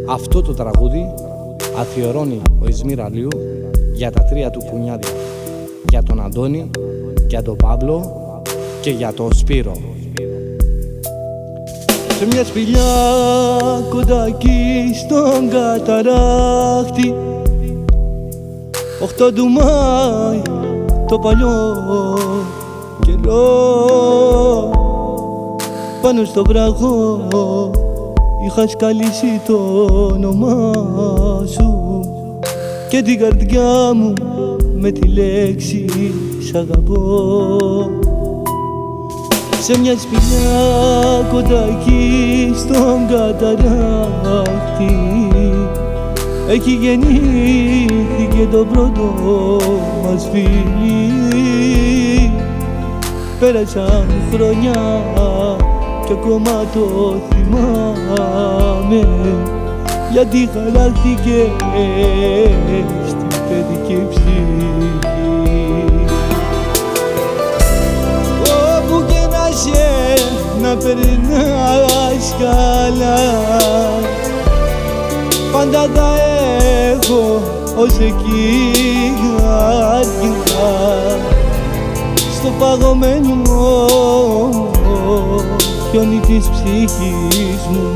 Αυτό το τραγούδι αφιερώνει ο Ισμήρ Αλίου για τα τρία του κουνιάδια, για τον Αντώνη, για τον Παύλο και για τον Σπύρο. Σε μια σπηλιά κοντά εκεί στον καταράκτη, 8 του Μάη το παλιό καιρό, πάνω στο βραγό είχα σκαλίσει το όνομά σου και την καρδιά μου με τη λέξη σ' αγαπώ. Σε μια σπηλιά κοντά εκεί στον καταράκτη εκεί γεννήθηκε το πρώτο μας φίλι. Πέρασαν χρόνια κι ακόμα το θυμάμαι, γιατί χαράχτηκε στην παιδική ψυχή. Όπου και να είσαι να περνάς καλά, πάντα θα έχω ως εκεί καρδιά, στο παγωμένο χιόνι της ψυχής μου.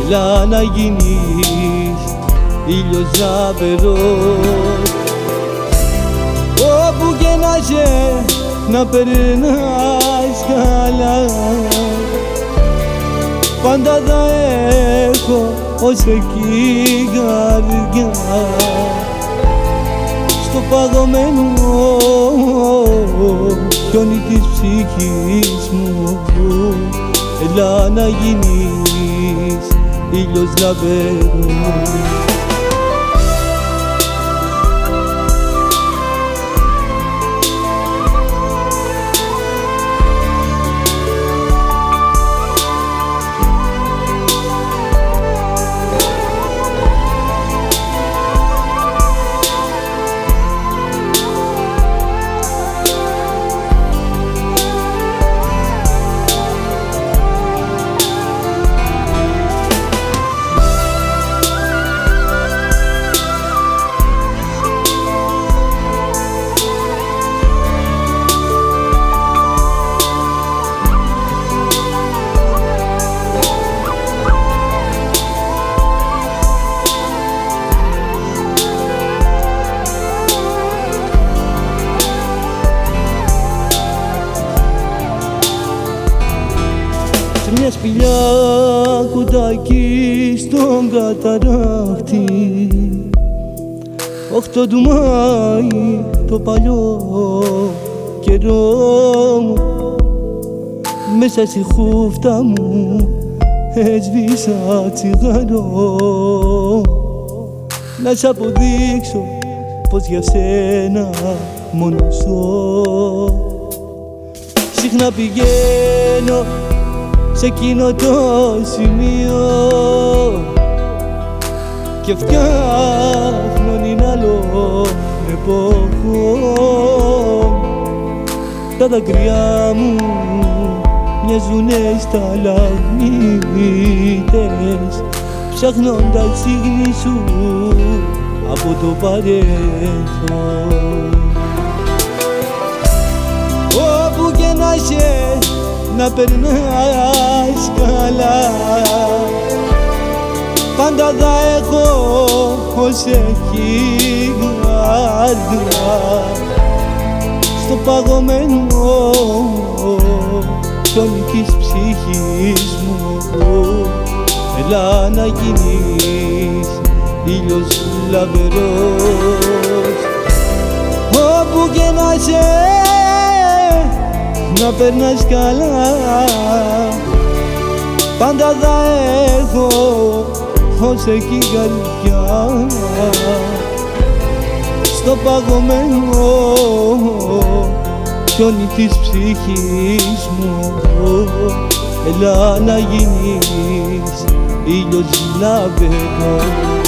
Έλα να γίνεις ήλιος λαμπερός, όπου και να είσαι να περνάς καλά, πάντα θα έχω ως εκεί καρδιά, στο παγωμένο χιόνι της ψυχής μου. Έλα να γίνεις ήλιος λαμπερός. Μια σπηλιά κοντά εκεί στον καταράκτη, 8 του Μάη το παλιό καιρό, μέσα στη χούφτα μου έσβησα τσιγάρο, να σ' αποδείξω πως για σένα μόνο ζω. Συχνά πηγαίνω σε εκείνο το σημείο και φτιάχνω έναν άλλο εποχό. Τα δάκρυά μου μοιάζουνε σταλαγμίτες, ψάχνοντας τη γνή σου από το παρελθόν. Όπου και να είσαι να περνάς καλά, πάντα θα έχω ως εκεί καρδιά, στο παγωμένο χιόνι της ψυχής μου. Έλα να γίνεις ήλιος λαμπερός, όπου και να είσαι να περνάς καλά, πάντα θα έχω ως εκεί καρδιά, στο παγωμένο χιόνι της ψυχής μου. Έλα να γίνεις ήλιος λαμπερός.